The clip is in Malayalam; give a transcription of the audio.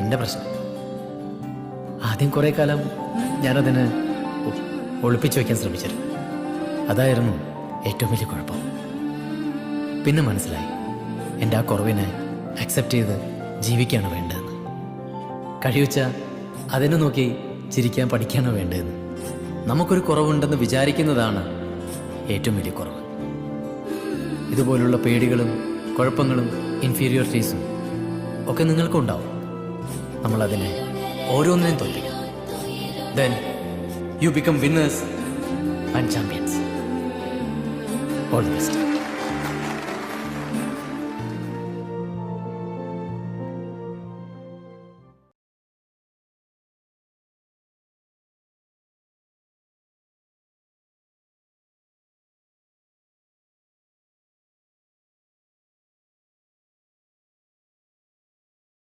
എൻ്റെ പ്രശ്നം. ആദ്യം കുറേ കാലം ഞാനതിന് ഒളിപ്പിച്ചു വയ്ക്കാൻ ശ്രമിച്ചിരുന്നു. അതായിരുന്നു ഏറ്റവും വലിയ കുഴപ്പം. പിന്നെ മനസ്സിലായി, എൻ്റെ ആ കുറവിനെ അക്സെപ്റ്റ് ചെയ്ത് ജീവിക്കുകയാണ് വേണ്ടതെന്ന്. കഴിവച്ച അതിനെ നോക്കി ചിരിക്കാൻ പഠിക്കുകയാണ് വേണ്ടതെന്ന്. നമുക്കൊരു കുറവുണ്ടെന്ന് വിചാരിക്കുന്നതാണ് ഏറ്റവും വലിയ കുറവ്. ഇതുപോലുള്ള പേടികളും കുഴപ്പങ്ങളും ഇൻഫീരിയോറിറ്റീസും ഒക്കെ നിങ്ങൾക്കും ഉണ്ടാവും. നമ്മളതിനെ ഓരോന്നിനെയും തോൽപ്പിക്കണം. Then you become winners and champions. All the best.